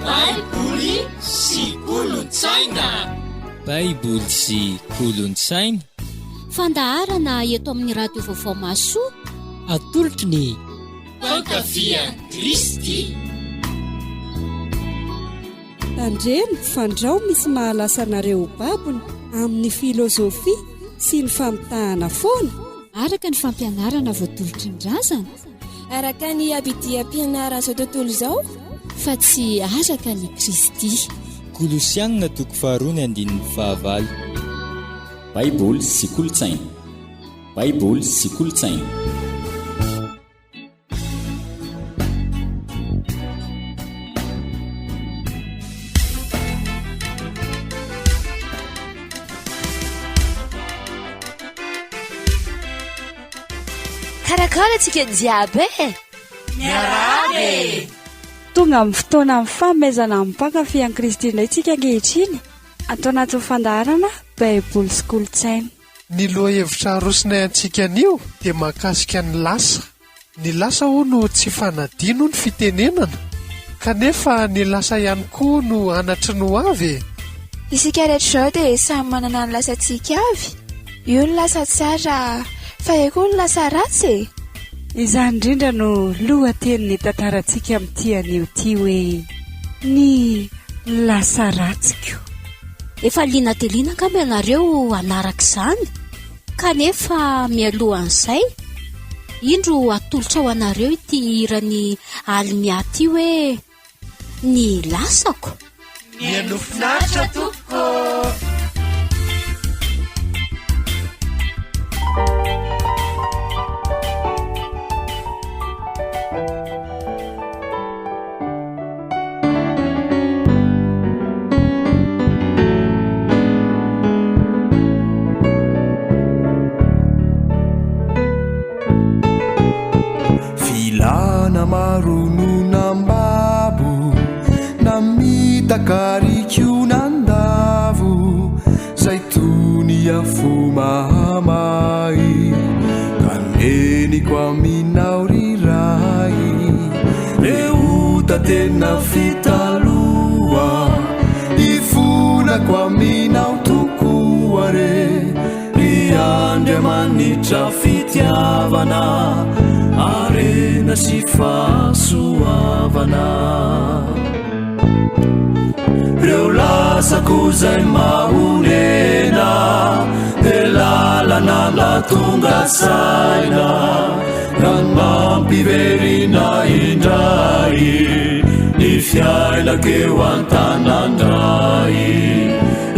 baiboly sy kolontsaina. baiboly sy kolontsaina, fandaharana eto amin'ny radio vaovao masoa, atolotry ny fankafian Kristy. tandremo fandrao misy mahalasa anareo babony amin'ny filozofia sy ny famitahana foana, araka ny fampianarana voatolotry ny razana, araka ny abidiam-pianarana izao tontolo izao, fa tsy araka ny Kristy. Kolosianina toko 2:9. baiboly sy kolontsaina, baiboly sy kolontsaina. karakara antsika jiaby miarabe tonga amin'ny fotoana amin'ny fanomezana amin'ny mpankafy Kristy indray tsika ankehitriny atao anatin'ny fandaharana baiboly sy kolontsaina. Ny loha hevitra arosinay antsika anio dia mahakasika ny lasa. Ny lasa ho no tsy fanadino ny fitenenana, kanefa ny lasa ihany koa no anatry no avy. isika rehetra izao dia samy manana ny lasantsika avy. Io ny lasa tsara, fa eo koa ny lasa ratsy. Izany indrindra no lohatenin'ny tantarantsika amin'ity anio ity hoe ny lasa ratsiko. Efa liana dia liana angamba ianareo hanaraka izany, kanefa mialohan'izay indro atolotra ho anareo ity hirany alimiah ity hoe ny lasako. Mianofinaritra tompoko. Marununambabo namitakarikyunandavo zaituni yafumamai kaneni kwaminaurirai eutatena fitalua ifuna kwaminautukuare riandemanitra fitiavana arena si fasuavana reo lasako zay mahonena de lalana latonga saina kan mampiverina indray ny fiainakeo antanandray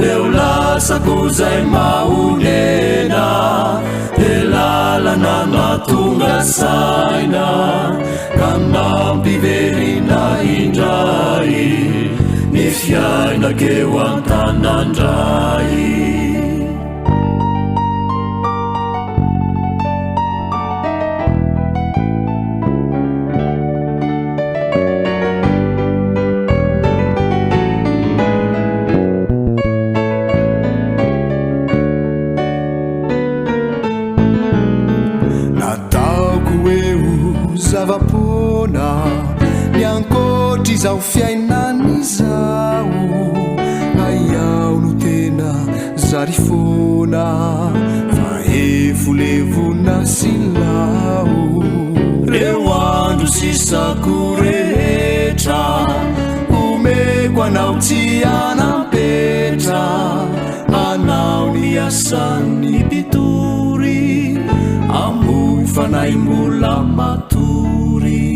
reo lasako zay mahonena de lalana natonga saina kan mampiverina indray ny fiainakeo antanandray. Zavapona niankotry zao fiainany zao aiao no tena zary fona fa efolevona silao reo andro sisako rehetra omeko anao tsy anampetra anao ny asan'ny mpitory amoy fanay mbola matory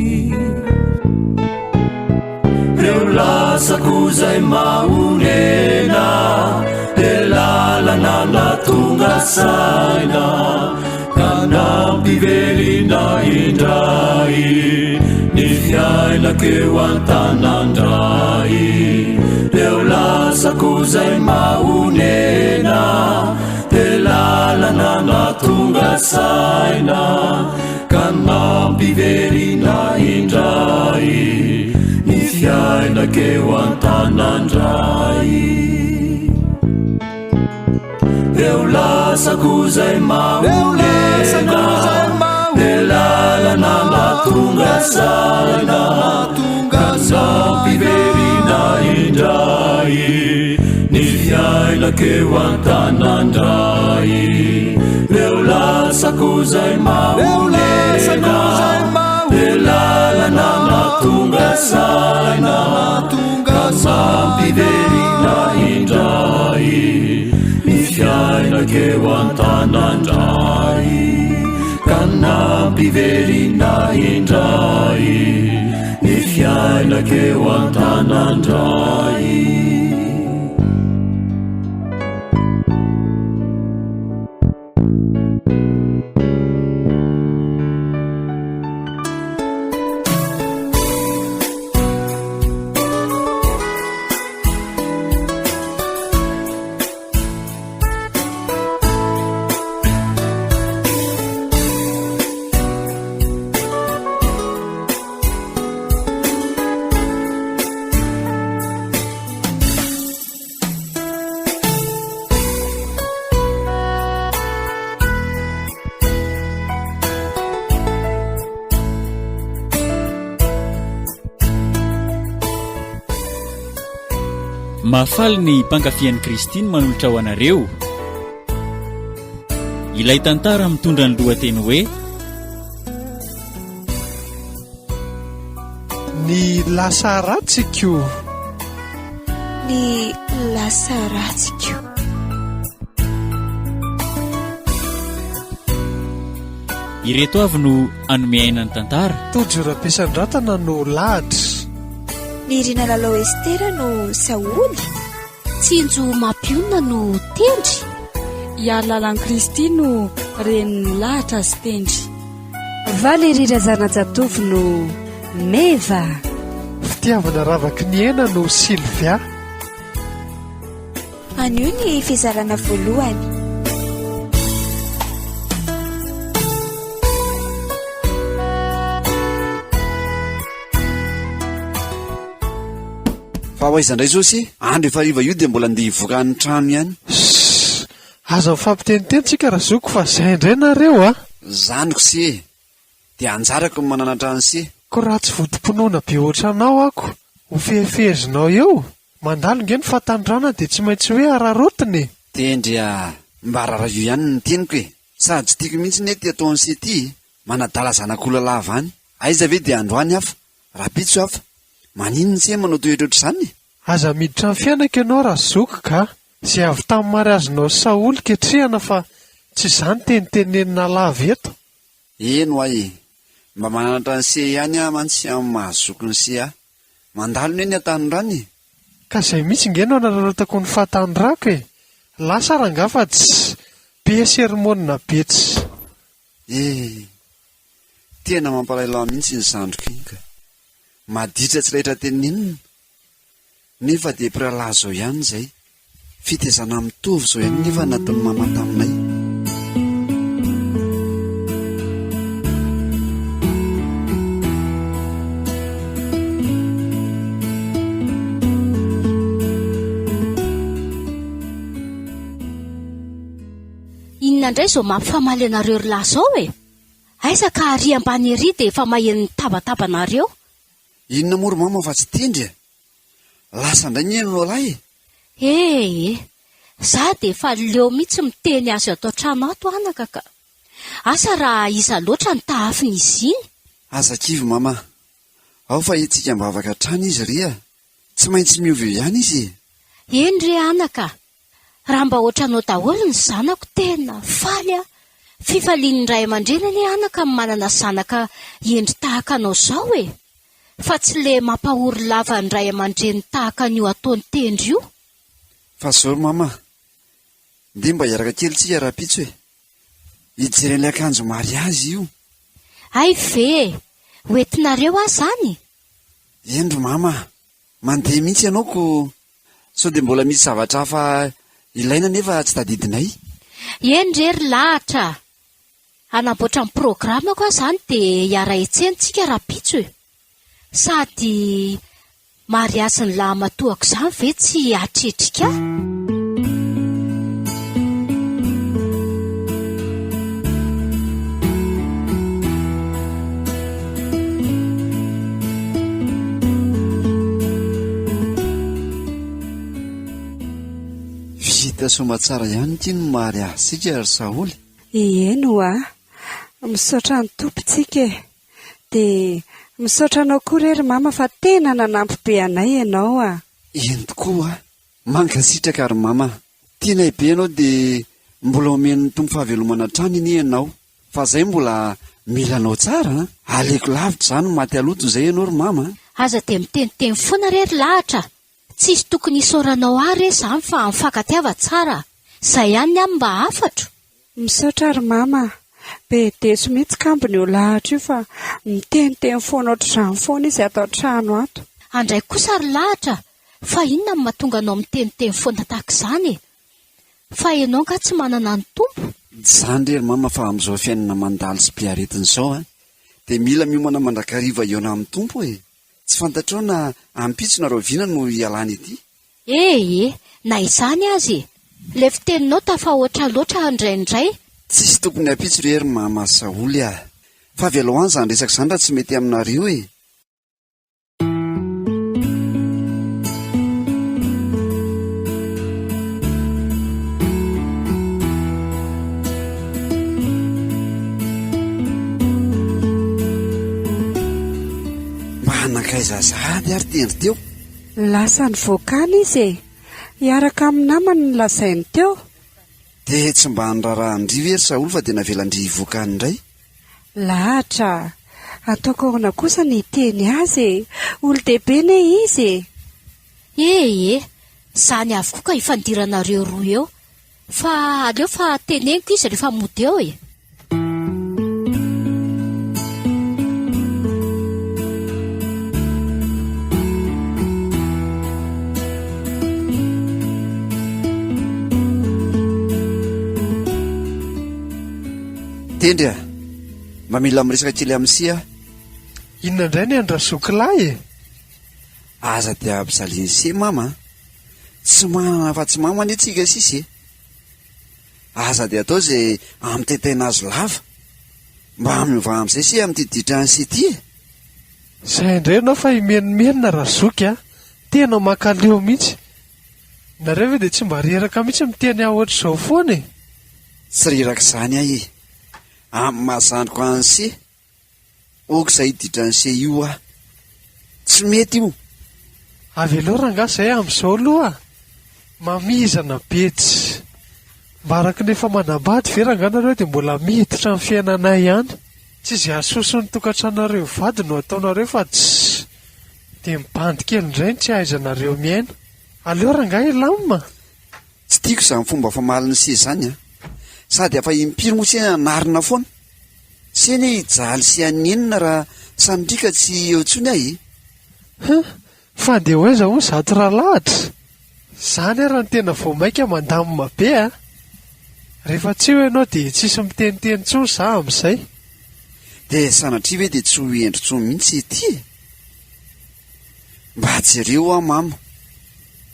reo lasako zay mahonena de lalana natonga saina kan mampiverina indray ny fiainakeo antanandray reo lasako zay mahonena de lalana natonga saina kan mampiverina indray ny fiainakeo antanandray reo lasako zay mahonena de lalana natonga saina kan mampiverina fiainakeo an-tanandray reo lasako zay maolena de lalana matonga saina ka mampiverina indray ny fiainakeo an-tanandray ka nampiverina indray ny fiainakeo an-tanandray. Mahafaly ny mpankafian'i Kristiny manolotra ho anareo. Ilay tantara mitondra ny lohateny hoe ny lasa ratsiko. Ny lasa ratsiko. ireto avy no anome aina ny tantara. Tojo-rampiasandratana no lahatra. Ny rina lalao Estera no Saoly. Tsinjo mampionina no tendry. Ialalan'i Kristy no reniny lahatra sy tendry. Valy rira zana-jatovo no Meva. Fitiavana ravaky ny hena no Silvia. Anio ny fizarana voalohany. Fa hoaizandray zosy andro efa riva io dia mbola andeha hivoaka ny trano ihany. Aza mifampitenitentsika raha zoko fa zay indray nareo a. Zaniko se dia anjarako ny manana trano se. Ko raha tsy vodim-ponoana be ohatranao ako ho fehefehezinao eo mandalo nge ny fatandrana dia tsy maintsy hoe ararotiny. Tendria mba rara io ihany ny teniko e. Sady tsy tiako mihitsy ne ty ataony se ty manadala zanak'olalava any. Aiza ve dia androany hafa rapitso hafa maninony se manao toetra ohatr'izany. Aza miditra ny fiainaka ianao raha zoko ka izay avy tamin'ny mariazonao Saoly ketrehana fa tsy izany tenitenenina lava eto. Eno ay mba mananatra ny se ihany a mantsy amin'ny mahazoko ny se a mandalo ny eny an-tanindrany. Ka izay mihitsy ngeno anararotako ny fahatanirako e. Lasa rangafa tsy be sermonina betsy. Tena mampalailao mihitsy ny zandriko iny ka maditra tsy rahitra teninina nefa dia piralahy zao ihany zay fitezana mitovy zao ihany nefa natony mama taminay. Inona indray zao mampifamaly anareo ry lahy zao e. Aiza ka ary ambany ery dia efa maheno tabatabanareo. Inona moro mama fa tsy tendry lasa indray ny enonao lahy e. Za dia efa leo mihitsy miteny azy atao trano ato anaka ka asa raha iza loatra ny tahafiny izy iny. Aza kivy mama ao fa etsika mbavaka trano izy ry a tsy maintsy miovy eo ihany izy. Eny re anaka raha mba ohatranao daholo ny zanako tena faly a. Fifalian'ny ray aman-dreny anie anaka manana zanaka endry tahaka anao zao e. Fa tsy le mampahory lava ny ray aman-dreny tahaka an'io ataony tendry io. Fa zao mama nde mba hiaraka kely tsika rapitso e. Hijeren'ilay akanjo mariazy io. Ay ve hoentinareo ahy zany. Endro mama mandeha mihitsy ianao ko sao dia mbola misy zavatra hafa ilaina nefa tsy tadidinay. Endrery lahatra anamboatra ny programako aho zany dia hiara etsentsika rapitso e. Sady mariazy ny lahy matoako izany ve tsy atretrika. mahita somatsara ihany ity no mahary asika ry Saoly. Eno misaotra ny tompontsika dia misaotra anao koa rery mama fa tena nanampy be anay ianao Eny tokoa mankasitraka ary mama, tianay be ianao dia mbola omen'ny tompo fahavelomana trano iny ianao, fa izay mbola milanao tsara. Aleko lavitra izany maty aloto izay ianao ry mama. Aza dia miteniteny foana rery lahatra, tsisy tokony isoranao ary izany fa mifankatiava tsara, izay ihany amin'ny mba afatro. Misaotra ry mama, be deso mihitsy kambiny io lahatra io fa miteniteny foana ohatr'izany foana izy ato an-trano ato. Andray kosa ry lahatra, fa inona no mahatonga anao miteniteny foana tahaka izany? Fa ianao nga tsy manana ny tompo? Izany rery mama fa amin'izao fiainana mandalo sy mpiaretina izao dia mila miomana mandrakariva eona amin'ny tompo Tsy fantatrao na ampitsona roviana no ialana ity. Na izany azy, le fiteninao tafahoatra loatra indraindray. Tsisy tokony ampitso rery mama Saoly fa velao any izany resaka izany raha tsy mety aminareo Zazady ary tendry teo. Lasa ny voakana izy hiaraka amin'ny namany ny lazainy teo. Dia tsy mba nirarahandrivo ery Saoly fa dia navelandry voakana indray. Lahatra, ataoko ahoana kosa ny teny azy olo-dehibe ne izy. Izany avokoa ka ifandiranareo roa eo, fa aleo fa teneniko izy rehefa mody eo Tendry mba mila miresaka kely amin'sia. Inona indray ny andrazokilahy Aza dia ampizaliany se mama, tsy manana fa tsy mama ny tsika sisy Aza dia atao izay amitetaina azy lava mba miova amin'izay si amin'ity didrany sy ity Izay indray ianao fa imenimenina razoky tena makaleo mihitsy. Nareo ve dia tsy mba reraka mihitsy miteny ohatr'izao foana Tsy reraka izany amin'ny mahazandriko an'se oka izay didran'se io tsy mety io. Avy aloha rangahy izay amin'izao aloha mamizana betsy mba araka nefa manambady ve rangahy nareo dia mbola miditra amin'ny fiainanay ihany. Tsy izay asoson'ny tokantranonareo vady no ataonareo fa tsy dia mibandy kely indray ny tsy ahaizanareo miaina. Aleo rangahy lamina. Tsy tiako izany fomba famaliny se izany sady afa impiry moa sena narina foana seny hijaly sy anenina raha sanydrika tsy eo intsony fa dia hoaiza ho zato raha lahatra izany raha ny tena vao maika mandamina be rehefa tsy ho ianao dia tsisy miteniteny intsony za amin'izay. dia sanatria ve dia tsy ho endrintsony mihitsy ity mba jereo mama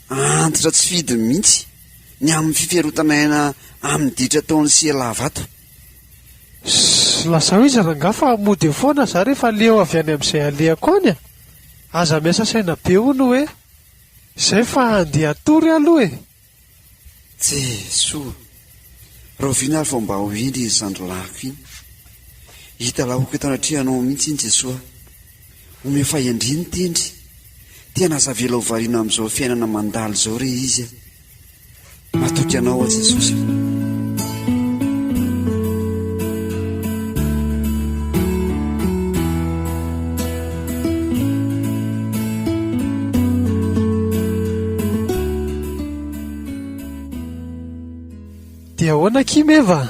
antitra tsy fidiny mihitsy ny amin'ny fifiarotana aina amin'ny ditra taony sy lavato. Lazao izy rangahy fa mody foana za rehefa leo avy any amin'izay alehako any aza miasa saina be hono hoe izay fa andeha atory aloha Jesoa roviana ary vao mba ho endry zandrolahiko iny hita lahoko etanatrihanao mihitsy iny Jesoa ome fahendriny tendry tena aza vela ho variana amin'izao fiainana mandalo izao re izy matoky anao Jesosy. Dia ahoana kimeva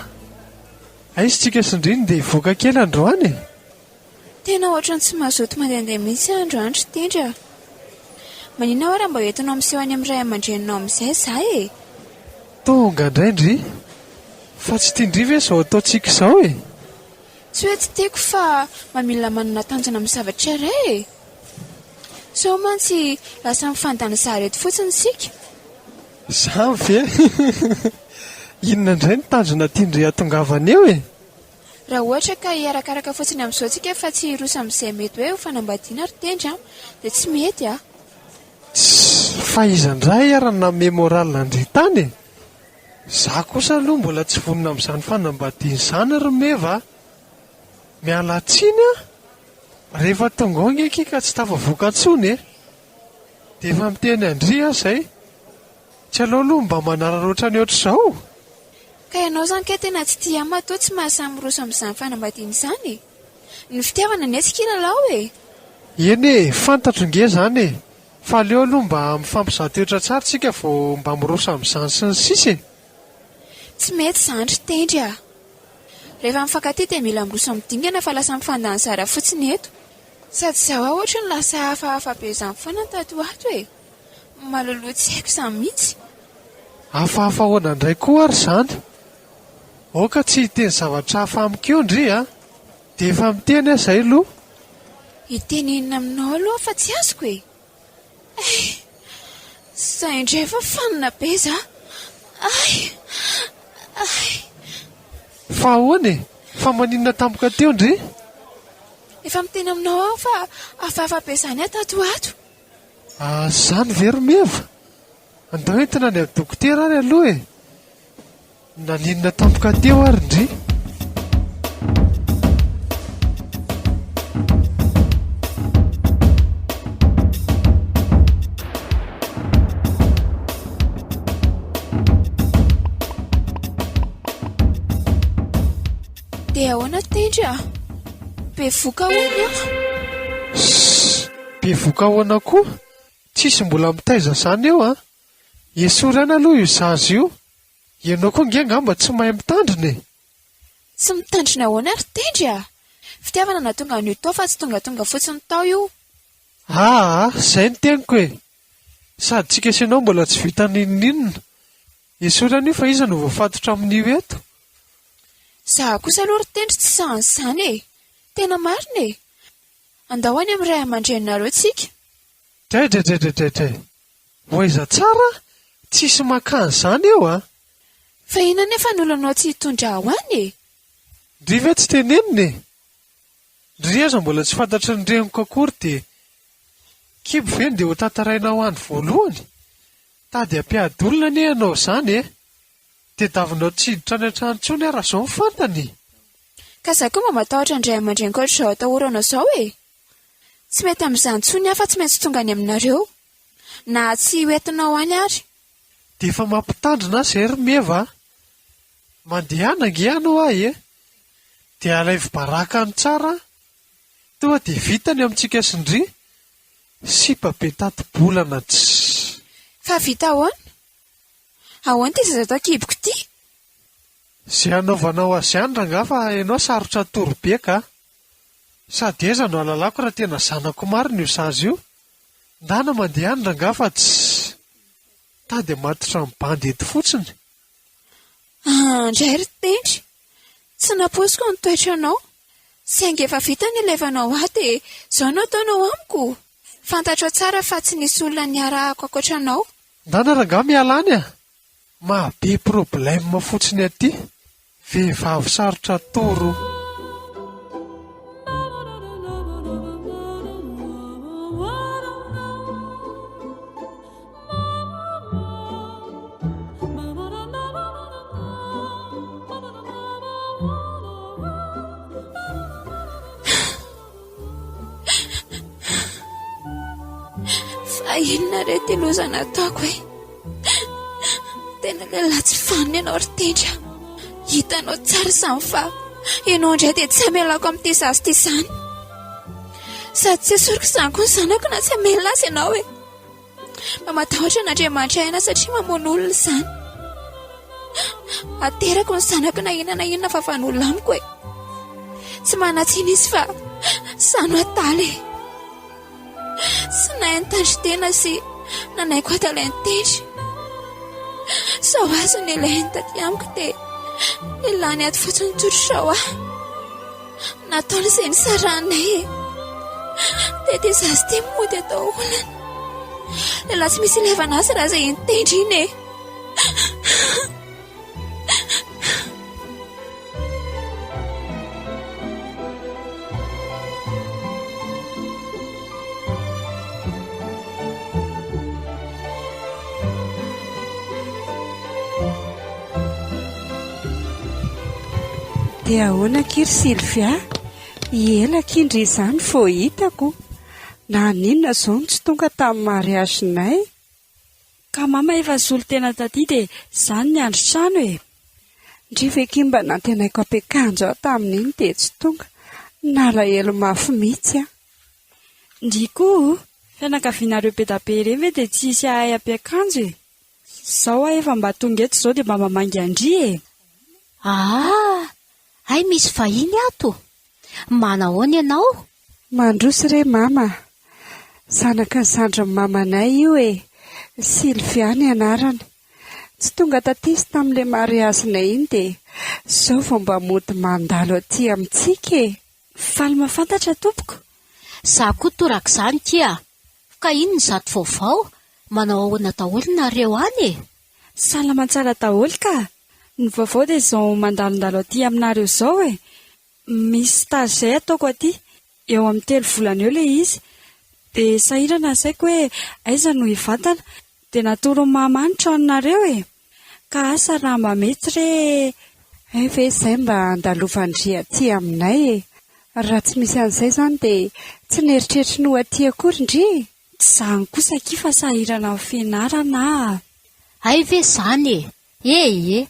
aisytsika sindriny dia hivoaka kely androany Tena ohatrany tsy mazoto mandehandeha mihitsy androandro tendry manina aho raha mba hoentinao miseho any amin'ny ray aman-dreninao amin'izay za tonga indraindry fa tsy tindriva izao ataontsika izao tsy hoe tsy tiako fa mamila manana tanjona amin'ny zavatra iray sao mantsy lasa mifandana zareto fotsiny sika zany ve inona indray ny tanjona tindry atongavana eo raha ohatra ka hiarakaraka fotsiny amin'izao tsika fa tsy hirosa amin'izay mety hoe ho fanambadiana ry tendry dia tsy mety fa izandray arana memoral andry tany Za kosa aloha mbola tsy vonona amin'izany fanambadiana izany ry meva. Miala tsiny a, rehefa tonga ao ngeky ka tsy tafavoaka intsony dia efa miteny Andry aho izay, tsy aleo aloha mba manararoatra ny ohatr'izao. Ka ianao izany ka tena tsy tia matoa tsy mahasamy roso amin'izany fanambadiana izany. Ny fitiavana ny etsika ilalao Eny e, fantatro nge izany e. Fa aleo aloha mba mifampizahan-toetra tsara tsika vao mba miroso amin'izany sy ny sisa. Tsy mety zandry tendry a. Rehefa mifankatia dia mila miroso midingana fa lasa mifandahany fotsiny eto. Sady zaho ohatra ny lasa hafahafa be izany foana ny tato ato maloloha tsy haiko izany mihitsy. Hafahafa ahoana indray koa ary izany. Oka tsy hiteny zavatra hafa amiko eo Ndry a. Dia efa miteny aho izay aloha. Hitenenina aminao aloha fa tsy azoko Zay indray efa fanina be za. Fa ahoana fa maninona tampoka teo Ndry? Efa miteny aminao aho fa hafahafa be izany tato ato. Zany very meva. Andao entina ny dokotera ary aloha naninona tampoka teo ary Ndry? Dia ahoana tendry be voka hoany Be voka ahoana koa? Tsisy mbola mitaiza izany eo Esorana aloha io zaza io. Ianao koa nge ngamba tsy mahay mitandrina Tsy mitandrina ahoana ary tendry Fitiavana na tonga an'io tao fa tsy tonga fotsiny tao io. Izay ny teniko Sady tsika sy ianao mbola tsy vita ninninona. Esorana io fa iza no voafatotra amin'io eto. Za kosa aloha ry tendry tsy sahany izany Tena marina Andao any amin'ny ray aman-drenareo tsika. Dray. Hoaiza tsara, tsisy makany izany eo Fa inona nefa ny olonao tsy hitondra ho any Ndry ve tsy tenenina Ndry aza mbola tsy fantatry ny reniko akory dia kibo ve dia ho tantaraina ho any voalohany. Tady ampiadolona ne ianao izany dia davinao tsiditra any an-trano intsony raha izao ny fantany. Ka za koa mba matahotra ny ray aman-dreniko ohatr'izao atahorana izao Tsy mety amin'izany intsony afa tsy maintsy tonga any aminareo. Na tsy hoentinao any ary. Dia efa mampitandrina izay ry meva. Mandehana nge ianao dia alay vibaraka ny tsara. Toa dia vita ny amintsika sy Ndry. Sipa be tato-bolana Fa vita ahoana? Ahoana ty zaza atao kiboko ty? Izay anaovanao azy ihany rangaha fa ianao sarotra torobe ka. Sady eza no alalako raha tena zanako marina io zaza io. Ndana mandeha any rangaha fa tsy tady matotra ny bandy eto fotsiny. Ndray ry tendry. Tsy naposiko ny toetra anao. Saingy efa vita ny levanao dia izao no ataonao amiko. Fantatro tsara fa tsy nisy olona niarahako ankoatranao. Ndana rangaha miala any mahabe problème fotsiny aty. Vehivavy sarotra toro. Inona reto ilozana ataoko Tena lehilahy tsy faniny ianao ry tendry Hitanao tsara izany fa ianao indray dia tsy hamelako amin'ity zaza ity izany. Sady tsy asoriko izany koa ny zanako na tsy hamelona azy ianao Mba matahotra n'Andriamanitra aina satria mamono olona izany. Aterako ny zanako na inona fa fanolona amiko Tsy manatsiny izy fa sano ataly Sy nahay nitandry tena sy nanaiko atalay ny tendry. Sao azy ny ilainy taty amiko dia ilany ato fotsiny tsotr'izao Nataony izay ny saranay dia zazy ty mody atao olana. Lehilahy tsy misy ilevana azy raha izay nitendry iny dia ahoana kiry Silvia? Ela kindry izany vao hitako. Na ninona izao no tsy tonga tamin'ny mariazinay. Ka mama efa zolo tena taty dia izany ny andro trano e. Ndriveko mba nantenaiko ampiakanjo aho tamin'iny dia tsy tonga. Nalahelo mafy mihitsy aho. Ndriko fianakavianareo be da be ireny ve dia tsisy ahay ampiakanjo e. Izao aho efa mba tonga eto izao dia mba mamangy andry e. Ay misy vahiny ato. Manahoana ianao? Mandroso re mama. Zanaka ny zandrin'ny mamanay io e. Silvia ny anarany. Tsy tonga tatisy tamin'ilay mariazinay iny dia izao vao mba mody mandalo aty amintsika e. Faly mahafantatra tompoko. Za koa toraka izany kia. Ka ino ny zato vaovao? Manao ahoana daholo nareo any e? Salama tsara daholo ka. Ny vaovao dia izao mandalondalo aty aminareo izao e. Misy stage izay ataoko aty. Eo amin'ny 3 volana eo ilay izy. Dia sahirana asaiko hoe aiza no hivantana. Dia natoro mamanitra aminareo e. Ka asa raha mba mety re. Ve izay mba andalovandry aty aminay e. Raha tsy misy an'izay izany dia tsy neritreritra no aty akory ndry. Izany kosa kifa sahirana amin'ny fianarana. Ay ve izany e.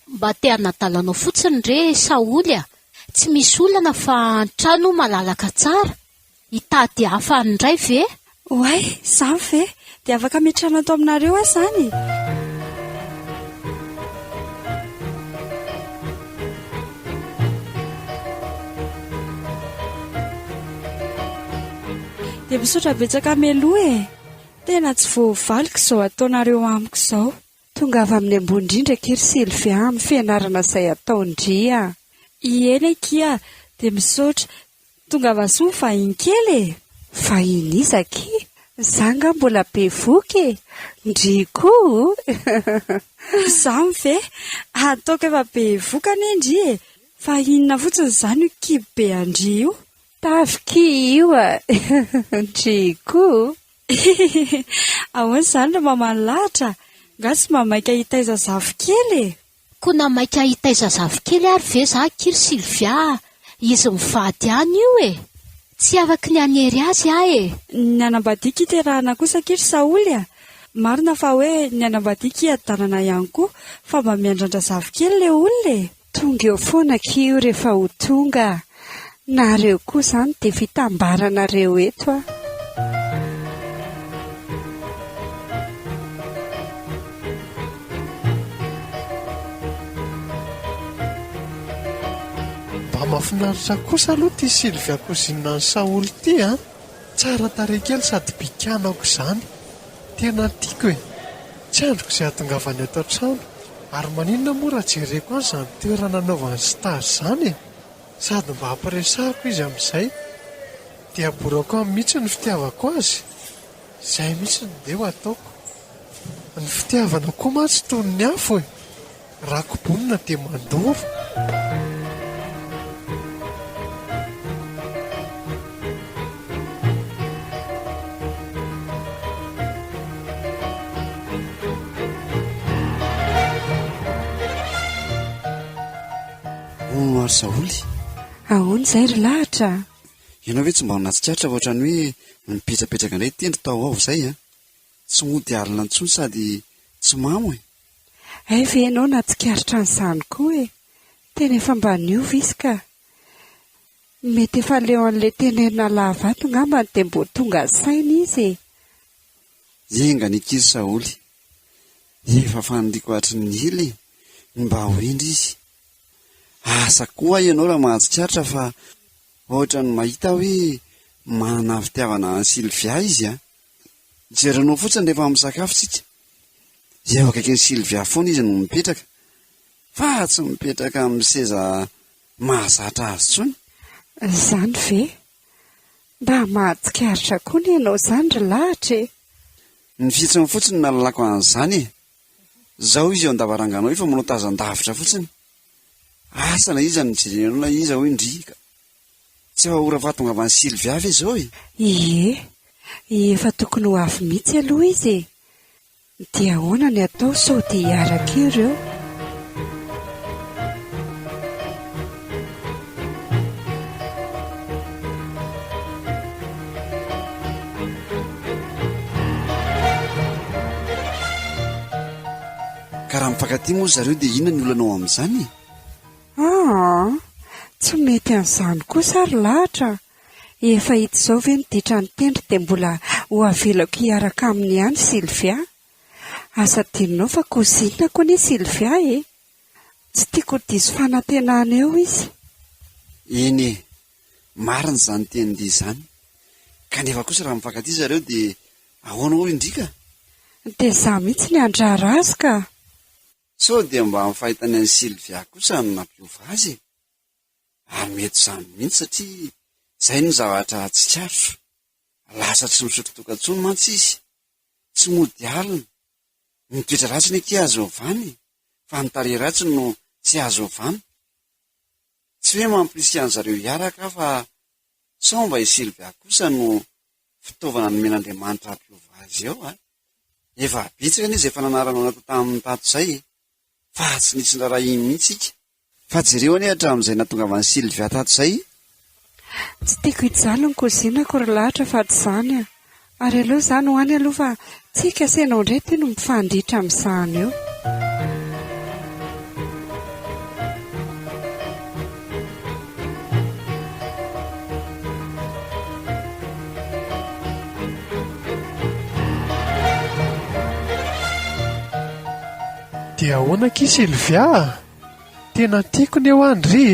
Mba te hanadalanao fotsiny re Saoly a. Tsy misy olana fa trano malalaka tsara. Hitady hafa andray ve? Oay, izany ve? Dia afaka mitrana ato aminareo aho izany. Dia misaotra betsaka meloa e. Tena tsy voavaliko izao ataonareo amiko izao. Tonga avy amin'ny ambony indrindra kiry Silvia amin'ny fianarana izay ataondria. Ieny kia, dia misaotra. Tonga vasoa vahiny kely e. Vahiny izaki? Zanga mbola be voky e. Ndriko. Izany ve? Ataoko efa be vokany ndry e. Fa inona fotsiny izany io kibo be andry io? Tafiki io a. Ndriko. Ahoana izany no mamanilahatra? Nga tsy mamaika hitaiza zavikely e. Koa namaika hitaiza zavikely ary ve za kiry Silvia? Izy mivady any io e. Tsy afaka ny anery azy aho e. Ny anambadiaka iterahana kosa kiry Saoly a. Marina fa hoe ny anambadiaka hiadanana ihany koa fa mba miandrandra zavikely ilay olona e. Tonga eo foana kio rehefa ho tonga. Nareo koa izany dia fitambaranareo eto a. Mahafinaritra kosa aloha ty Silvia kozinina ny Saoly ty a. Tsara tarehy kely sady bikanako izany. Tena tiako e. Tsy androko izay hatongavany ato an-trano. Ary maninona moa raha jereko azy izany toerana anaovany stage izany e. Sady mba hampiresahako izy amin'izay. Dia aborako amin'ny mihitsy ny fitiavako azy. Izay mihitsy ny dia ho ataoko. Ny fitiavana koa matsy toy ny afo e. Rakobonina dia mandoro. Ary Saoly. Ahoana izay ry lahatra? Ianao ve tsy mba natsikaritra ohatrany hoe mipetrapetraka indray tendry tao ao izay a. Tsy mody alina intsony sady tsy mamo e. Ay ve ianao natsikaritra an'izany koa e. Tena efa mba niova izy ka. Mety efa leo an'ilay tenenina lavato ngamba dia mbo tonga saina izy e. Enga ny kizy Saoly. Efa faniriako hatry ny hily mba ho indry izy. Asa koa ianao raha mahatsikaritra fa ohatra ny mahita hoe manana fitiavana ny Silvia izy a. Jerenao fotsiny rehefa misakafo tsika. Eo akaiky ny Silvia foana izy no mipetraka. Fa tsy mipetraka amin'ny seza mahazatra azy tsony. Izany ve? Mba mahatsikaritra koa ny ianao izany ry lahatra e. Ny fihetsiny fotsiny nalalako an'izany e. Zao izy eo an-davarangana efa manao tazan-davitra fotsiny. Asa na iza ny jerenao na iza hoe ndrika. Tsy efa ora fahatonga avy any Silvia ve izao e? Ie, efa tokony ho avy mihitsy aloha izy e. Dia ahoana ny atao sao dia hiaraka ireo? raha mifankatia moa zareo dia inona ny olanao amin'izany? Tsy mety an'izany kosa ary lahatra. Efa hita izao ve niditra ny tendry dia mbola ho avelako hiaraka aminy ihany Sylvia. Asa tianao fa kozinina koa ny Sylvia Tsy tiako diso fanantenana eo izy. Eny e, marina izany tenidi izany. Kanefa kosa raha mifankatia zareo dia ahoana ho indrika? Dia izaho mihitsy ny andrara azy ka. Sao dia mba mifahitany an'i Sylvia kosa no nampiova azy. Ary mety izany mihitsy satria izay no zavatra tsikafo. Lasa tsy misotro tokantsony mantsy izy. Tsy mody alina. Ny toetra ratsy ny aky azo ovany, fa ny tarehy ratsy no tsy azo ovany. Tsy hoe mampirisy an'zareo hiaraka fa sao mba i Sylvia kosa no fitaovana nomen'Andriamanitra hampiova azy eo Efa bitsaka izy efa nanarana natao tamin'ny tato izay, fa tsy nisy raha iny mihitsy. Fa jereo anie hatramin'izay nahatongavan'i Sylvia tato izay. Tsy tiako hijaly ny kozinako ry lahatra fa tsy izany Ary aloha izany ho any aloha fa tsika senao indray ty no mifanditra amin'izany eo. Dia ahoana ky Sylvia? Tena tiako ny eo andry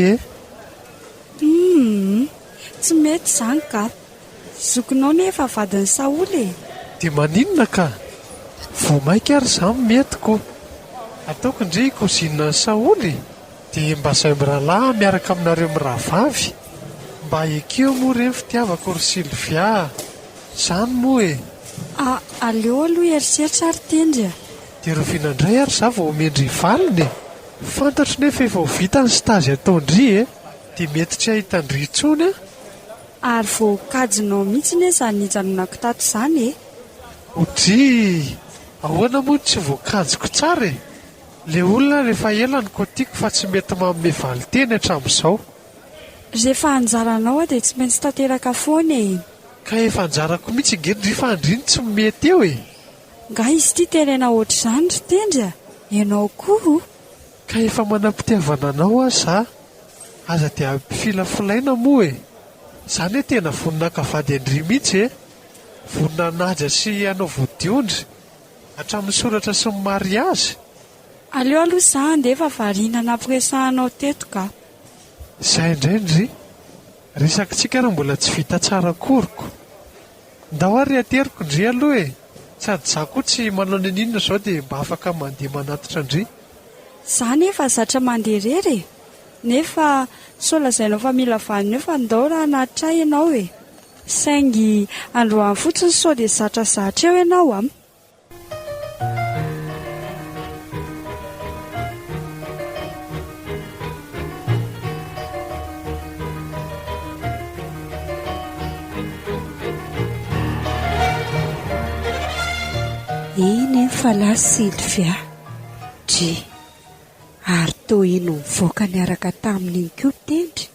Tsy mety izany ka. Zokinao nefa vadin'ny Saoly Dia maninona ka? Vao maika ary izany metiko. Ataoko indray kozinina ny Saoly dia mba izay mirahalahy miaraka aminareo mirahavavy. Mba ekeo moa ireny fitiavako ry Sylvia. Izany moa aleo aloha eritreritra ary tendry Dia ro vinandray ary za vao omendry valiny. Fantatro nefa efa ho vita ny stazy ataondry dia mety tsy ahitandry intsony Ary vao kajinao mihitsy ne izany hijanonako tato izany Odry, ahoana moa tsy voakajiko tsara Le olona rehefa ela ny kotiako fa tsy mety manome valiteny hatramin'izao. Rehefa anjaranao dia tsy maintsy tanteraka foana Ka efa anjarako mihitsy ingedry fa andriny tsy mety eo Nga izy ity terena ohatr'izany ry tendry Ianao koa Ka efa manam-pitiavana anao aza. Aza dia ampifilafolaina moa Izany hoe tena voninaka vady andry mihitsy Vonina naja sy anao vodiondry hatramin'ny soratra sy ny mariazy. Aleo aloha izany andefa variana nampiresahanao teto ka. Izay indraindry resakitsika raha mbola tsy vita tsara koriko. Ndao ary ateriko indry aloha sady za koa tsy manao ny aninona izao dia mba afaka mandeha manatitra indry. Izany efa zatra mandeha rery nefa sao lazainao fa mila vanina eo fa ndao raha natitra ianao saingy androany fotsiny sao dia zatra eo ianao Iny fa la Sylvia ary toa ino mivoaka niaraka tamin'iny koa tendry.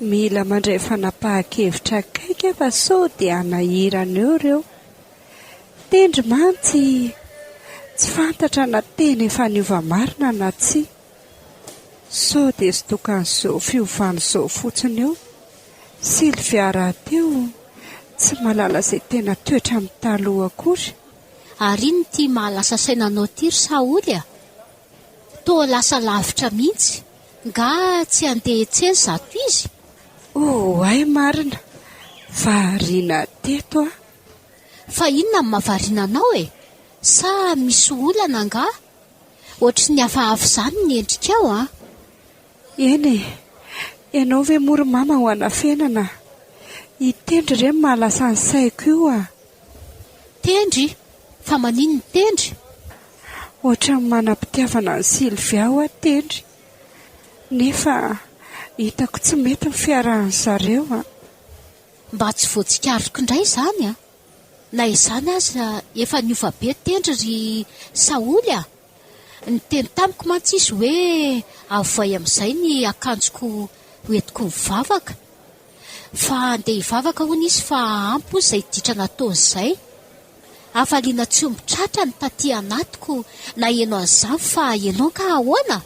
Mila mandray fanapahan-kevitra kaiky fa sao dia anahirana eo ireo. Tendry mantsy tsy fantatra na tena efa niova marina na tsy. Sao dia sy tokan'izao fiovan'izao fotsiny eo. Sylvia raha teo tsy malala izay tena toetra amin'ny taloha akory. Ary iny tia mahalasa sainanao ity ry Saoly toa lasa lavitra mihitsy. Nga tsy andeha etseny zato izy. Ay marina, variana teto Fa inona ny mahavariana anao Sa misy olana nga? Ohatry ny hafahafa izany ny endrikao Eny ianao ve mora mama ho anafenana? Itendry ireny mahalasa ny saiko io Tendry? Fa manino ny tendry? Ohatra ny manam-pitiavana ny Sylvia tendry. Nefa hitako tsy mety ny fiarahan'ny zareo Mba tsy voatsikariko indray izany Na izany aza efa niova be tendry ry Saoly Ny teny tamiko mantsy izy hoe avoay amin'izay ny akanjoko hoentiko mivavaka. Fa andeha hivavaka hono izy fa ampy izay ditra nataony izay. Afaliana tsy mitratra ny taty anatiko na eno an'izany fa ianao ka ahoana?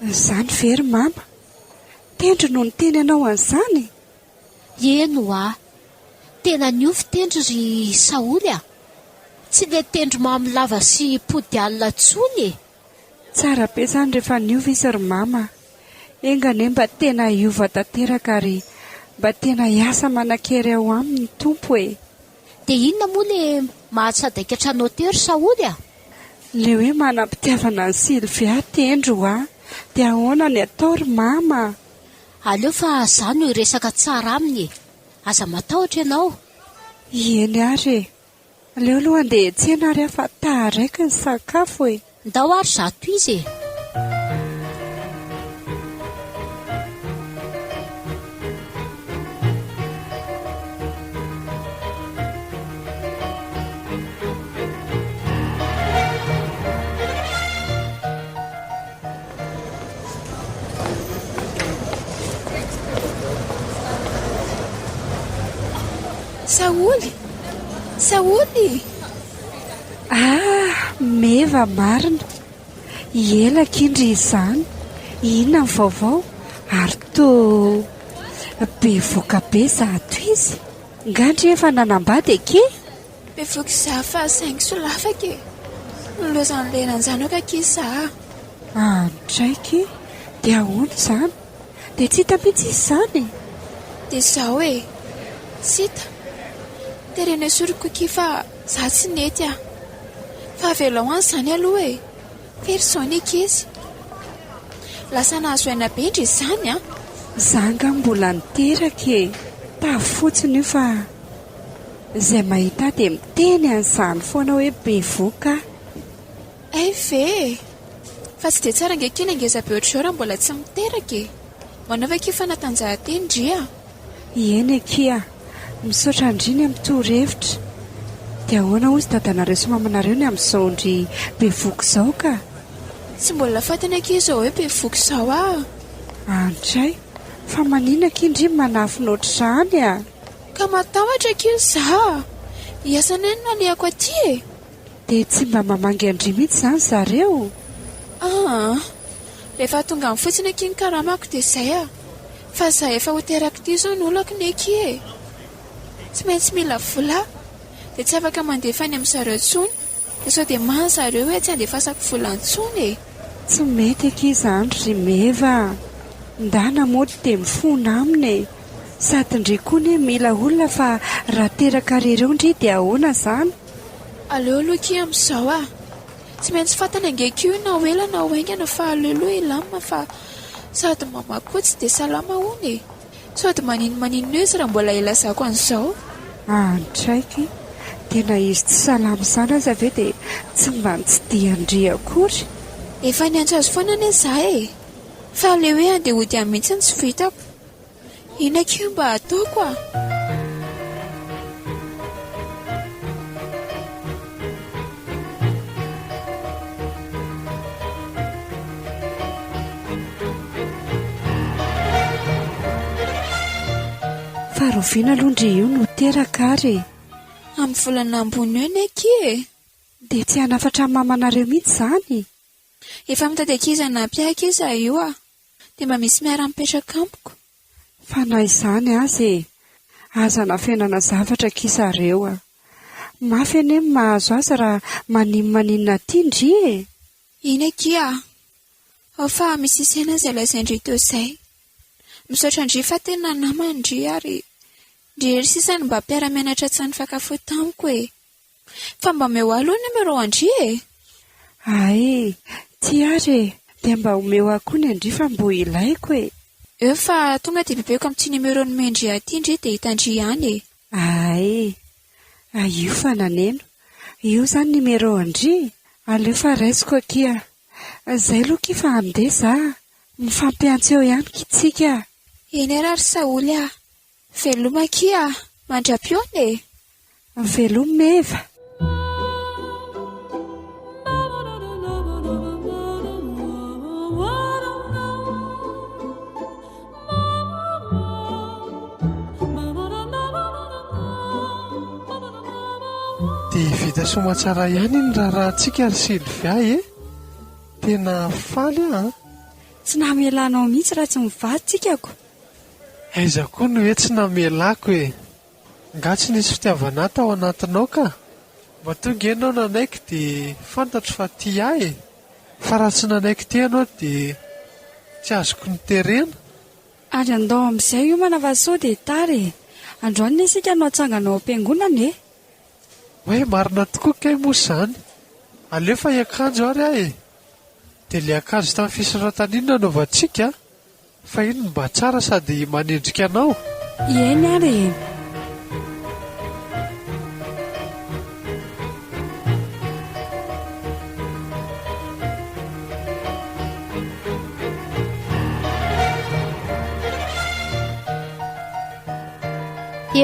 Izany very mama, tendro no ny teny anao an'izany? Eno tena niofy tendro ry Saoly tsy le tendro mamy lava sy pody alina tsony e. Tsara be izany rehefa niova izy ry mama. Engane mba tena iova tanteraka ary mba tena hiasa manan-kery ao aminy tompo e. Dia inona moa le mahatsadaikatra anao teo ry Saoly Le hoe manam-pitiavana ny Sylvia tendro dia ahoana ny atao ry mama? Aleo fa izany no resaka tsara aminy e. Aza matahotra ianao. Eny ary aleo aloha andeha hiantsena ary afa taraiky ny sakafo e. Ndao ary zato izy e. Saoly! Meva marina. Ielaka indry izany. Inona ny vaovao? Ary toa be voka be zato izy. Ngandry efa nanambady ake? Be voka za fa saingy solafaka e. Nilozany leran'izany kisa. Andraiky? Dia ahoana izany? Dia tsy hita mihitsy izany? Dia izao e. Sita. Terena soroko ki fa za tsy nety fa avela ho any izany aloha e. Persony izy. Lasa nahazo aina be indry izany Zanga mbola niteraka e. Tafotsiny io fa izay mahita dia miteny an'izany foana hoe be voka. Ay ve fa tsy dia tsara ngekina ngeza be ohatr'izao raha mbola tsy miteraka e. Manaova ki fanatanjahantena ndria. Eny ekia, misaotra indriny amin'ny torohevitra. Dia ahoana hozy dadanareo sy mamanareo ny amin'izao ndry be voka izao ka? Tsy mbola fatana izao hoe be voka izao Andray, fa maninaka indry manafina ohatr'izany Ka matahotra kio za. Iasana eny no alehako aty e. Dia tsy mba mamangy andry mihitsy izany zareo? Rehefa tonga amin'ny fotsiny aky ny karamako dia izay fa za efa ho teraka ity izao nolako ny aky e. Tsy maintsy mila vola dia tsy afaka mandefa any amin'ny zareo intsony. Dia sao dia mahany zareo hoe tsy handefasako vola intsony e. Tsy mety aky izany ry Meva. Ndana mody dia mifona aminy e. Sady ndry koa ny mila olona fa raha teraka rereo ndry dia ahoana izany? Aleo aloha ki amin'izao tsy maintsy fatana angekio na hoela na hoaingana fa aleoloha ilamina fa sady mamakoa tsy dia salama hony e. Sady maninona eo izy raha mbola ilazako an'izao. Andraiky, tena izy tsy salama izany aza ve dia tsy mba nitsidihan-dry akory? Efa niantso azy foana anie izaho e. Fa ilay hoe andeha hody amin'ny mihitsy ny tsy vitako. Ina kio mba ataoko Faroviana aloha ndry io no teraka ary. Amin'ny volana ambony eo ny aky e. Dia tsy hanafatra amin'ny mamanareo mihitsy izany? Efa mitady ankizana mpiaka izaho io dia mba misy miara-mipetraka amiko. Fa na izany azy aza nafenana zavatra kizareo mafy ane mahazo azy raha maninona aty ndry e. Ina kia ao fa misy isaina izay lazaindry teo izay. Misaotra ndry fa tena namana ndry ary ndry ery sisany mba mpiara-mianatra tsy nifakafo tamiko e. Fa mba meo aloha numero andry e. Ay, ty ary dia mba omeo akoho ny andry fa mbo ilaiko e. Eo fa tonga dia bebeko amin'ny tsy numero ny mendry aty ndry dia hitandry ihany e. Ay, io fa naneno. Io zany numero andry. Aleo fa raisiko akia. Izay aloha ki fa andeha za. Mifampiantso eo ihany kitsika. Eny ary Saoly veloma kia mandra-piona e. Veloma Meva. dia vita somatsara ihany ny rahantsika ry Silvia tena faly tsy namelanao mihitsy raha tsy mivaditsikako. aiza koa no hoe tsy namelako nga tsy nisy fitiavana tao anatinao ka mba tonga ianao nanaiky dia fantatro fa tia fa raha tsy nanaiky ty ianao dia tsy azoko niterena. Ary andao amin'izay io manavaso dia tary androany isika no atsanganao am-piangonana hoe marina tokoa kay moa izany alefa iakanjo ary dia le akanjo tamin'ny fisoratanina nanaovantsika fa iny mba tsara sady manendrika anao. Eny ary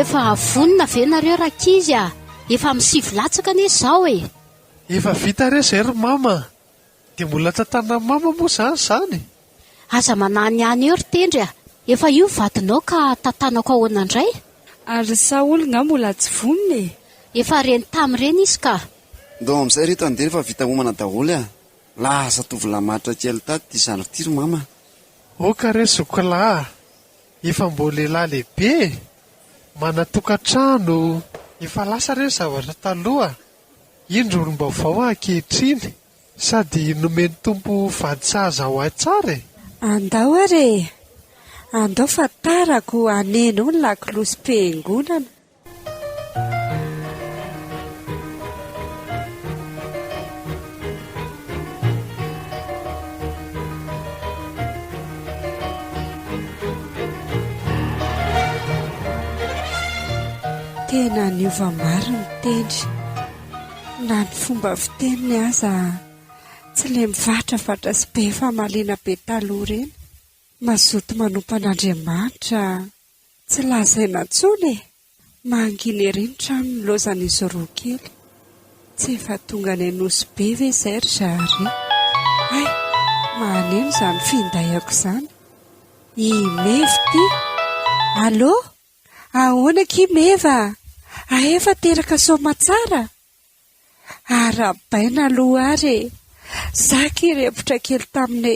efa vonona ve nareo rakizy efa misivilatsaka ane izao efa vita re zay ry mama dia mbola tantana mama moa zany aza manany any eo ry tendry efa io vadinao ka tantanako ahoana indray. Ary Saoly nga mbola tsy vonona efa reny tamin'ireny izy ka ndao amin'izay reto andeha efa vita homana daholo lasa tovolahy kely tady ty zany ty ry mama. oka re zokolahy efa mbola lehilahy lehibe manatokantrano efa lasa re zavatra taloha indro olom-baovao ankehitriny sady nomeny tompo vady-sahaza ho ahy tsara andao ary andao fa tarako anena ho ny lakilosy mpiangonana. tena niova maro ny tendry na ny fomba fiteniny aza tsy le mivatrafatra sy be famaliana be taloha reny. mazoto manompan'Andriamanitra tsy lazaina tsony mangina ery ny trano ny lozan'izy roa kely tsy efa tonga ny anosy be ve izay ry zary maneno izany findayako izany imevy ty. Allo ahoana kimeva efa teraka soma tsara arabaina aloha ary zaka irepotra kely tamin'ny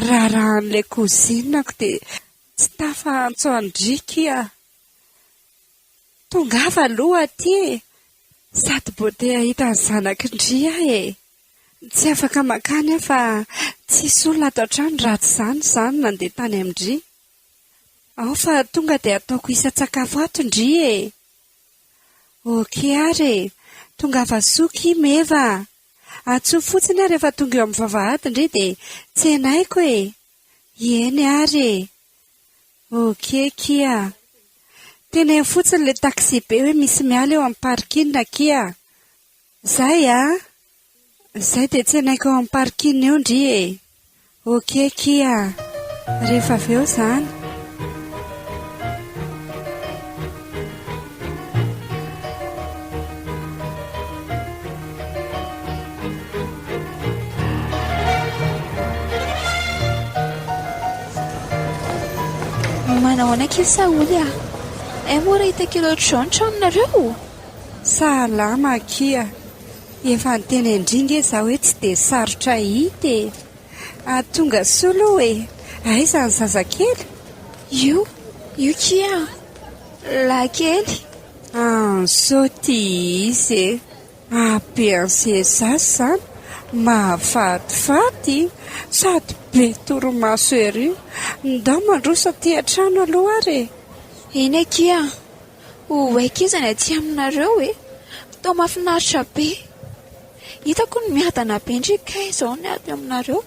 rarahan'ilay kozinako dia tsy tafaantso andrika tongava aloha aty sady bote ahita ny zanak'indria tsy afaka makany fa tsisy olona ato an-trano ratsy zany nandeha tany amindri ao fa tonga dia ataoko isan-tsakafo ato indri oke ary tongava soky meva atsoa fotsiny ary efa tonga eo amin'ny vavahady indri dia tsy enaiko eny ary oke kia tena fotsiny le taxi be hoe misy miala eo amin'ny parkina kia zay zay dia tsy enaiko eo amin'ny parkina eo indri oke kia rehefa avy eo izany. manao anak'izy Saoly mora hitakilo ohatr'izao ny tranonareo. salama kia efa nyteny indringa izaho hoe tsy dia sarotra hita tonga solo aiza ny zazakely io kia lakely saoty izy abense zasy zany mahafatifaty sady be toromaso ery ndao mandrosa ty an-trano aloha ary eny kia oaikizany aty aminareo tao mahafinaritra be hitako ny miadana be ndrika izao ny aty aminareo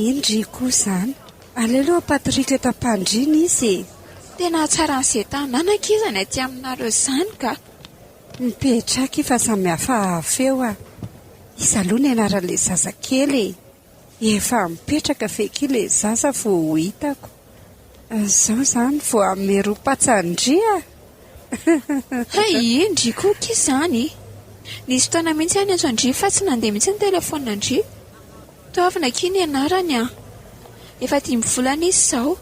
indri koa izany aleloha patrika eto am-pandrina izy tena tsara n'izay tanànakizany aty aminareo izany ka mipetraka fa samihafa feo izy aloha ny anaran'ilay zazakely efa mipetraka feky ilay zaza vo hitako izao izany vo amerom-patsandria indri koa izany nisy fotoana mihitsy any azo andri fa tsy nandeha mihitsy ny telefona andri toavina ki ny anarany efa 5 volana izy izao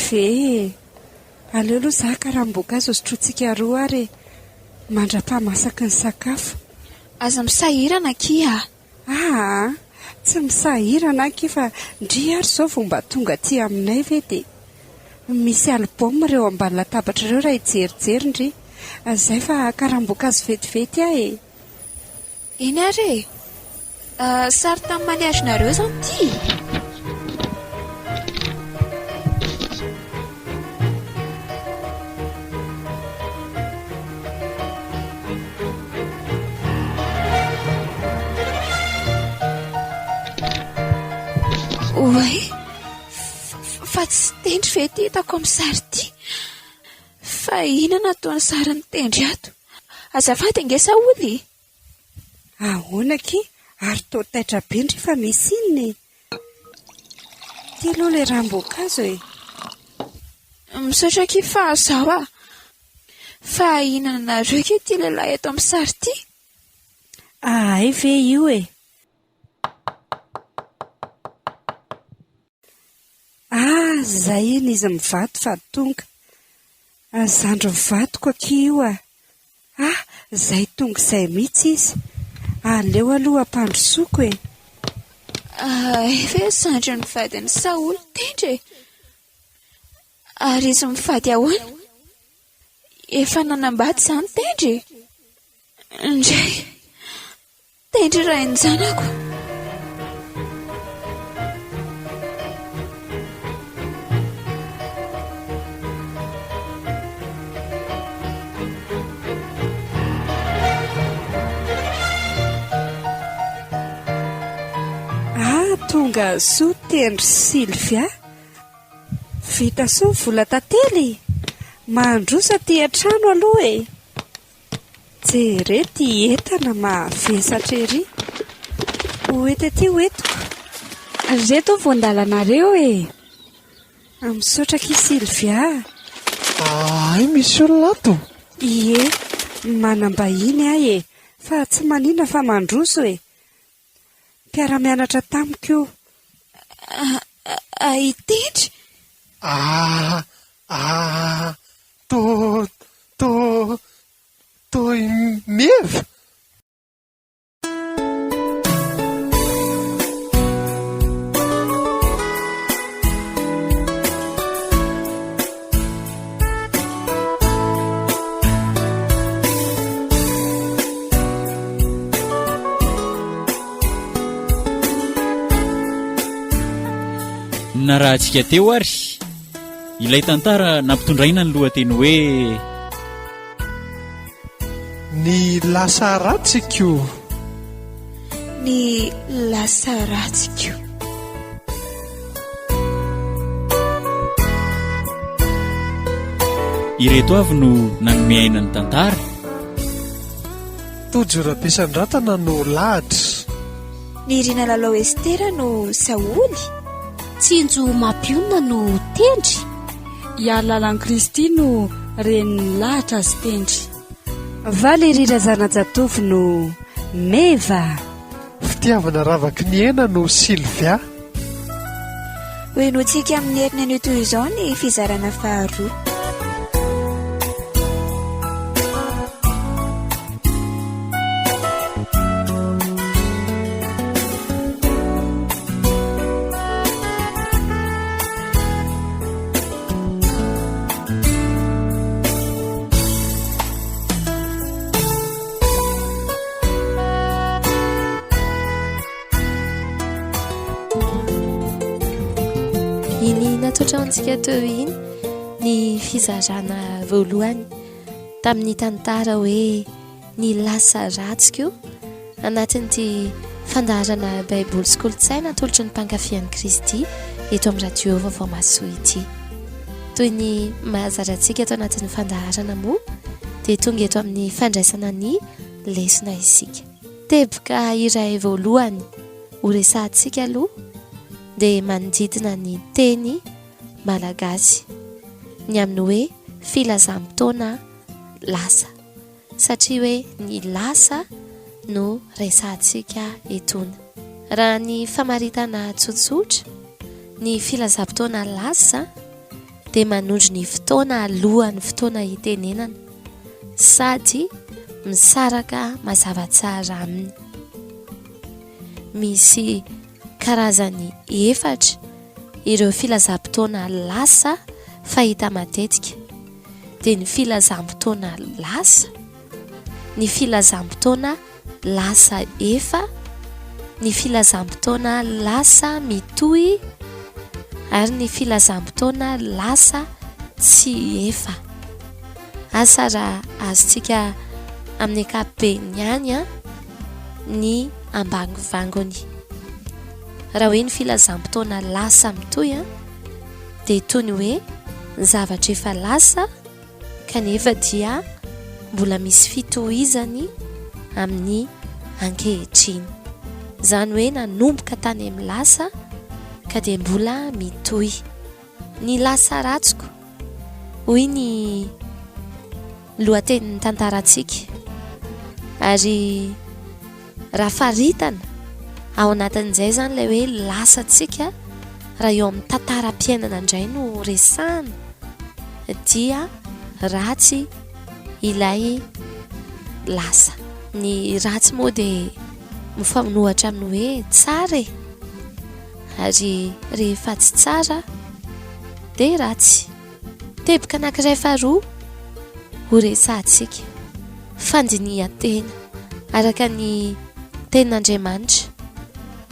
ve aleo aloha za ka raha mboka azo sotrotsika roa ary mandra-pahamasaky ny sakafo. Aza misahirana kia. Tsy misahirana aky fa ndry ary zao vao mba tonga aty aminay ve dia misy alboma ireo ambany latabatra ireo raha hijerijery ndry. Izay fa karam-boankazo vetivety ahy e. Eny ary sary tamin'ny mariazinareo zany ty. Oe, fa tsy tendry ve ty hitako amin'ny sary ty? Fa inona toa ny sariny tendry ato? Azafady angesa oly. Ahoana ky? Ary toa taitra be ndry fa misy inona e? Ty aloha ilay ranom-boankazo e. Misaotra ky fa zaho fa inona nareo ky ty lehilahy eto amin'ny sary ty? Ay ve io e? Zay eny izy mivato fa tonga. Zandro mivadoko aky io zay tonga izay mihitsy izy. Aleo aloha ampandrosoko e. Efa zandro ny vadiny Saoly tendry e. Ary izy mivady ahoana? Efa nanambady zany tendry. Indray tendry raha injanako. Tonga soa tendry Sylvia. Vita soa vola tantely. Mandrosa ty an-trano aloha e. Jere ty entana mavesatra ery. Oety ty oetiko. Reto voandalanareo e. Misaotra ky Sylvia. Ay, misy olona ato. Ie, manambahiny ahy e. Fa tsy manina fa mandroso e. Mpiara-mianatra tamiko. Itendry? Toy meva. Na raha antsika teo ary ilay tantara nampitondraina ny lohateny hoe ny lasa ratsiko. Ny lasa ratsiko. Ireto avy no nanomeaina ny tantara. Tojo rabesan-dratana no lahatra. Ny rina lalao Estera no Saoly. Tsinjo mampionina no tendry. Ialalan'i Kristy no reniny lahatra azy tendry. Valerira Zanajatovy no meva. Fitiavana ravaky ny hena no Sylvia. Hoenontsika amin'ny heriny anio toy izao ny fizarana faharoa. Natoatrantsika teo iny ny fizarana voalohany tamin'ny tantara hoe ny lasa ratsiko anatin'ity fandaharana baiboly sy kolontsaina atolotry ny mpankafian'i Kristy eto amin'ny radio vaovao masoa ity. Toy ny mahazarantsika eto anatin'ny fandaharana moa dia tonga eto amin'ny fandraisana ny lesona isika. Teboka iray voalohany horesantsika aloha dia manodidina ny teny malagasy ny amin'ny hoe filazam-potoana lasa, satria hoe ny lasa no resantsika etona. Raha ny famaritana tsotsotra, ny filazam-potoana lasa dia manondro ny fotoana alohan'ny fotoana hitenenana sady misaraka mazava tsara aminy. Misy karazany 4 ireo filazam-potoana lasa fahita matetika, dia ny filazam-potoana lasa, ny filazam-potoana lasa efa, ny filazam-potoana lasa mitohy, ary ny filazam-potoana lasa tsy efa. Asa raha azontsika amin'ny ankapobeny ihany ny ambangovangony. Raha hoe ny filazam-potoana lasa mitohy dia toy ny hoe ny zavatra efa lasa kanefa dia mbola misy fitohizany amin'ny ankehitriny. Izany hoe nanomboka tany amin'ny lasa ka dia mbola mitohy. Ny lasa ratsiko, hoy ny lohatenin'ny tantarantsika, ary raha faritana ao anatin'izay zany ilay hoe lasantsika raha eo amin'ny tantaram-piainana indray no resahana, dia ratsy ilay lasa. Ny ratsy moa dia mifanohitra amin'ny hoe tsara, ary rehefa tsy tsara dia ratsy. Teboka anankiray faharoa ho resahantsika, fandinihan-tena araka ny tenin'Andriamanitra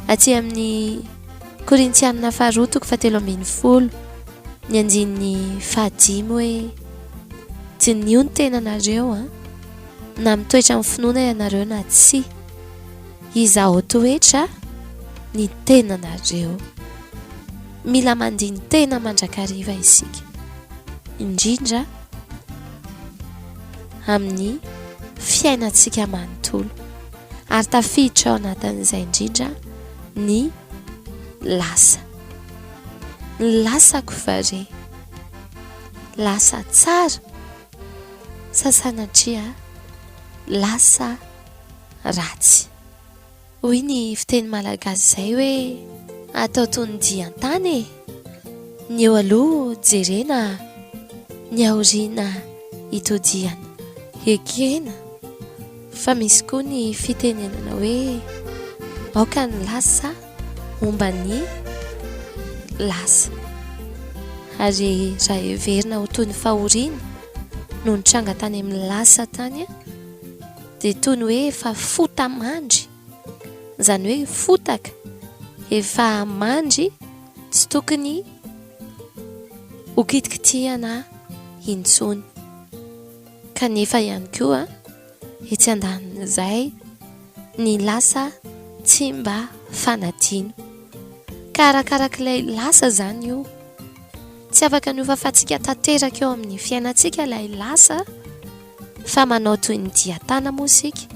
aty amin'ny Korintianina faharoa 7:10, ny andininy 15 hoe dinio ny tenanareo na mitoetra amin'ny finoana ianareo na tsy, izaho toetra ny tenanareo. Mila mandiny tena mandrakariva isika, indrindra amin'ny fiainantsika manontolo, ary tafiditra ao anatin'izay indrindra ny lasa. Ny lasako fare, lasa tsara sa sanatria lasa ratsy. Hoy ny fiteny malagasy izay hoe atao toy ny dian-tany, ny eo aloha jerena, ny aoriana itodiana. Ekena, fa misy koa ny fitenenana hoe aoka ny lasa momba ny lasa, ary raha heverina ho toy ny fahoriana no nitranga tany amin'ny lasa tany dia toy ny hoe efa fota mandry, izany hoe fotaka efa mandry, tsy tokony ho kitikitihana intsony. Kanefa ihany koa etsy andanin'izay ny lasa tsy mba fanadino, ka arakarak'ilay lasa zany io, tsy afaka ny hofafantsika tanteraka eo amin'ny fiainantsika ilay lasa, fa manao toy ny dian-tana moa isika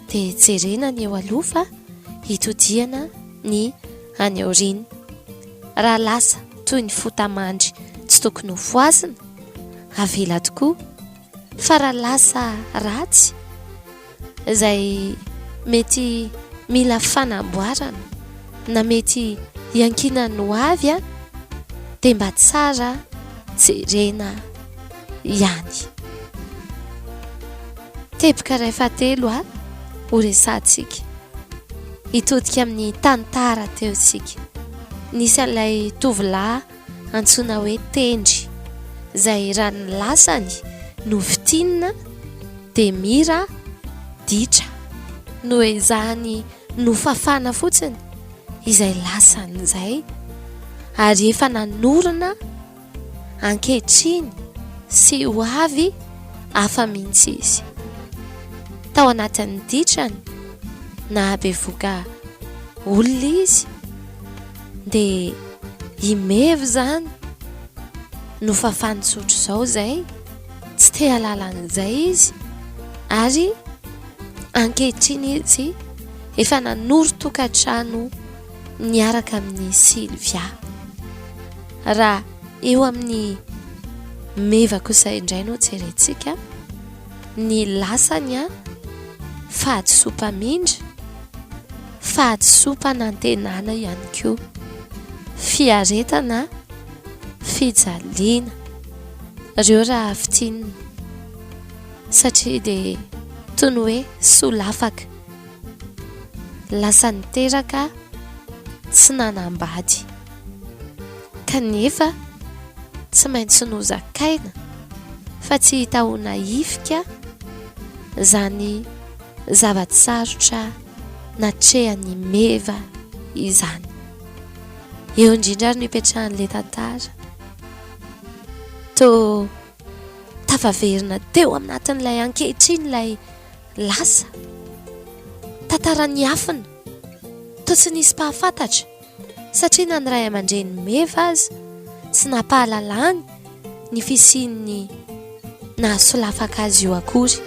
dia jerena ny eo aloha fa hitodiana ny any aoriana. Raha lasa toy ny fotamandry tsy tokony ho voazina, avela tokoa. Fa raha lasa ratsy izay mety mila fanamboarana na mety iankinan'ny ho avy dia mba tsara jerena ihany. Teboka iray fahatelo ho resahantsika, hitodika amin'ny tantara teo isika. Nisy an'ilay tovolahy antsoina hoe Tendry, izay raha ny lasany no fitinina dia mira ditra no ezahany no fafana fotsiny izay lasany izay, ary efa nanorina ankehitriny sy ho avy hafa mihitsy izy. Tao anatin'ny ditrany na bevoka olona izy dia imevy zany no fafany sotro izao izay, tsy te halalan'izay izy, ary ankehitriny izy efa nanoro tokantrano niaraka amin'ny Silvia. Raha eo amin'ny meva kosa indray no jerentsika, ny lasany fady sopa-mindra, fady sopa nantenana ihany koa, fiaretana, fijaliana, ireo raha fitinina, satria dia toy ny hoe solafaka, lasa niteraka tsy nanambady, kanefa tsy maintsy nozakaina fa tsy hitahona ifika zany zavatsarotra natrehany meva izany. Eo indrindra ary no ipetrahan'ilay tantara to tafaverina teo aminatin'ilay ankehitriny ilay lasa tantara ny afina to tsy nisy mpahafantatra satria na ny ray aman-dreny meva azy tsy nampahalalany ny fisian'ny nahasolafaka azy io akory.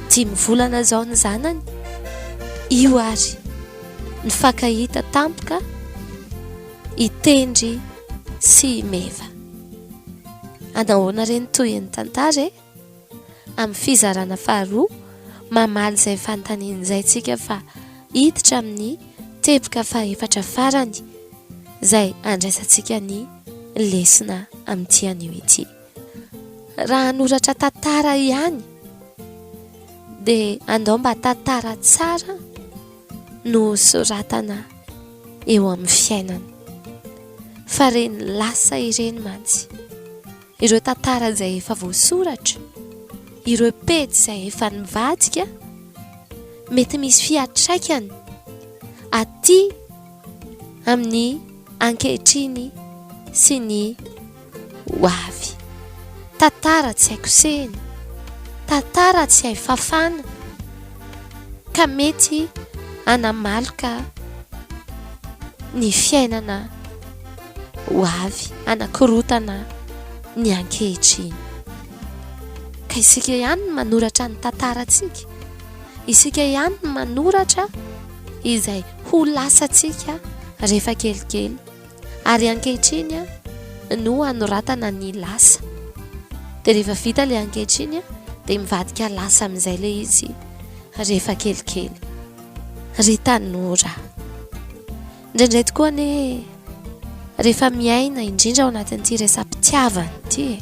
5 volana zao ny zanany io ary ny fakahita tampoka itendry sy meva. Anahoana reny toy ny tantara amin'ny fizarana faharoa mamaly izay fanontaniana izay tsika fa hiditra amin'ny teboka fahaefatra farany izay andraisantsika ny lesona amin'ity anio ity. Raha hanoratra tantara ihany dia andao mba tantara tsara no soratana eo amin'ny fiainana, fa reny lasa ireny mantsy, ireo tantara izay efa voasoratra, ireo pejy izay efa nivadika, mety misy fiantraikany aty amin'ny ankehitriny sy ny hoavy. Tantara tsy haiko sehany, tantara tsy hay fafana, ka mety anamaloka ny fiainana hoavy, anakorotana ny ankehitriny. Ka isika ihany no manoratra ny tantarantsika, isika ihany no manoratra izay ho lasantsika rehefa kelikely, ary ankehitriny no anoratana ny lasa, dia rehefa vita ilay ankehitriny dia mivadika lasa amin'izay ilay izy rehefa kelikely. Ry tanora, indraindray tokoa ne rehefa miaina indrindra ao anatin'ity resam-pitiavana ity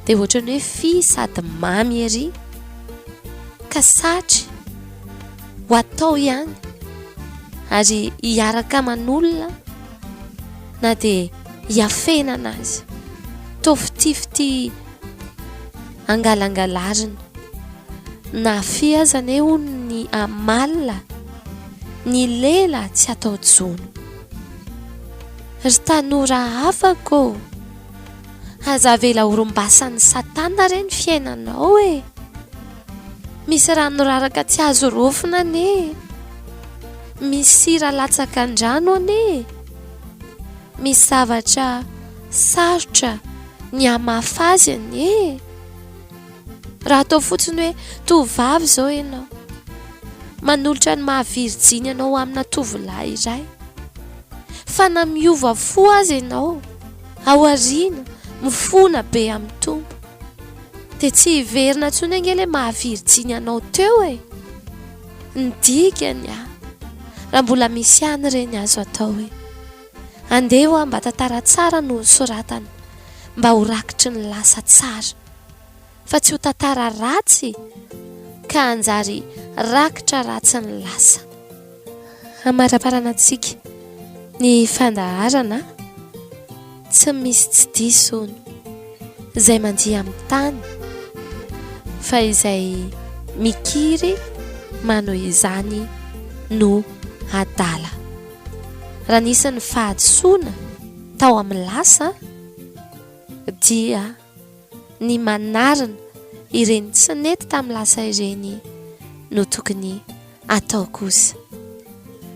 dia ohatrany hoe fi sady mamy ery, ka satry ho atao ihany ary hiaraka aman'olona na dia hiafenana azy, tofitifity angalangalarina na fiazana eo ny amalina ny lela tsy atao jono. Ry tanora afako, aza vela horombasan'ny satana reny fiainanao misy rano raraka tsy azo rofina ane, misy sira latsaka andrano ane, misy zavatra sarotra ny amafazy ane. Raha atao fotsiny hoe tovavy zao ianao, manolotra ny mahavirijiny ianao amina tovolahy iray, fa na miova fo azy ianao ao aoriana mifona be amin'ny tompo, dia tsy hiverina intsony angely mahavirijiny ianao teo ny dikany. Raha mbola misy ihany reny azo atao andeha mba tantara tsara no soratana mba ho rakitry ny lasa tsara, fa tsy ho tantara ratsy ka anjary rakitra ratsy ny lasa. Amaraparanantsika ny fandaharana tsy misy tsy diso izay mandiha amin'ny tany, fa izay mikiry manohy izany no adala. Raha nisy ny fahadisoana tao amin'ny lasa dia ny manarina ireny tsy nety tamin'ny lasa ireny no tokony atao kosa.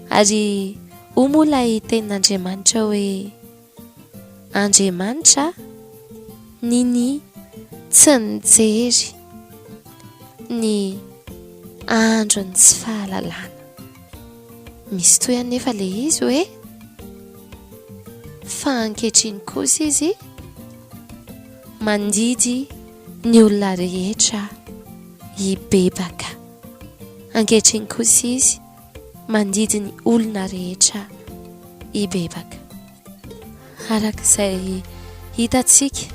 Ary moa ilay tenin'Andriamanitra hoe Andriamanitra niny tsy nijery ny androny tsy fahalalana. Misy toy anefa ilay izy hoe fa ankehitriny kosa izy mandidy ny olona rehetra hibebaka. Ankehitriny kosa izy mandidy ny olona rehetra hibebaka. Arak'izay hitantsika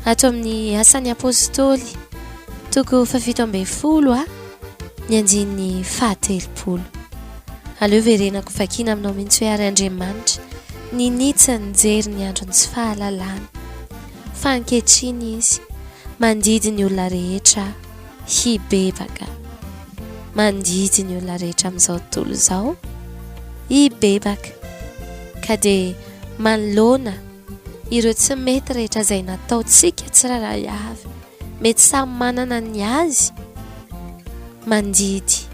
ato amin'ny asan'ny apôstôly toko 7:10 ny anjin'ny fahatelopolo. Aleo verenako vakina aminao mihitsy hoe ary Andriamanitra ninitsy nijery ny androny sy fahalalana fa ankehitriny izy mandidy ny olona rehetra hibebaka, mandidy ny olona rehetra amin'izao tontolo izao hibebaka ka dia manoloana ireo tsy mety rehetra izay nataontsika tsiraray avy, mety samy manana ny azy, mandidy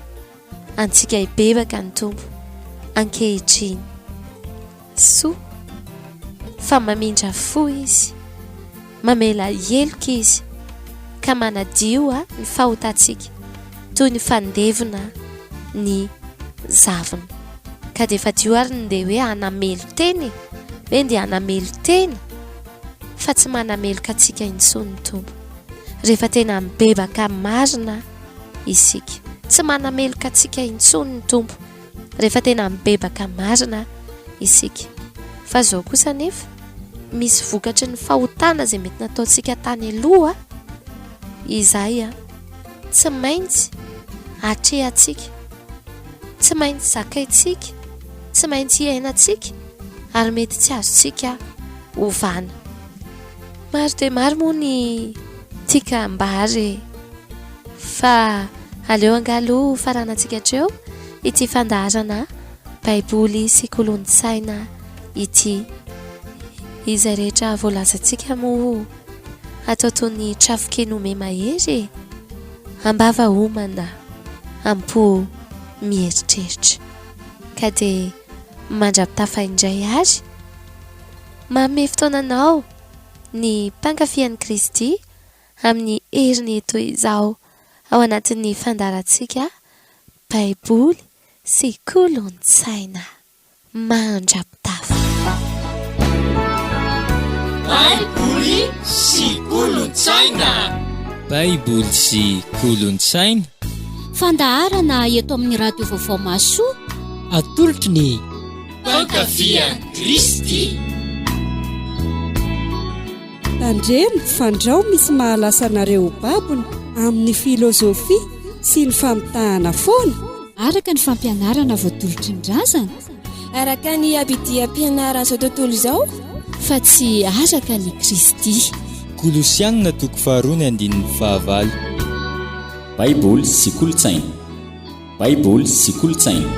antsika hibebaka ny tompo ankehitriny. Soa fa mamindra fo izy, mamela heloka izy ka manadio ny fahotantsika toy ny fandevona ny zavina ka dia efa dio ary ny dia hoe hanamelo teny, hoe dia hanamelo teny fa tsy manameloka antsika intsony ny tompo. Rehefa tena mibebaka marina isika, tsy manameloka antsika intsony ny tompo rehefa tena mibebaka marina isika. Fa zao kosa nefa misy vokatry ny fahotana izay mety nataontsika tany aloha, izay tsy maintsy atrehantsika, tsy maintsy zakaintsika, tsy maintsy iainantsika ary mety tsy azontsika ovana. Maro dia maro moa ny tika ambary fa aleo angalo faranantsika hatreo ity fandaharana baiboly sy kolontsaina ity. Izay rehetra voalazantsika moa atao toy ny trafikeny mahery, ambava homana ampo mieritreritra ka dia mandrapitafa indray ary manome fotoananao ny mpankafian'i Kristy amin'ny heriny eto izao ao anatin'ny fandaharantsika baiboly sy kolontsaina. Mandrapitafa baiboly sy kolontsaina. Baiboly sy kolontsaina, fandaharana eto amin'ny radio vaovao masoa atolotry ny mpankafia Kristy. Tandremo fandrao misy mahalasa anareo babona amin'ny filozofia sy ny famitahana foana, araka ny fampianarana voatolotry ny razana, araka ny abidiam-pianarana izao tontolo izao, fa tsy araka ny Kristy. Kolosianina 2:9. Baiboly sy kolontsaina. Baiboly sy kolontsaina.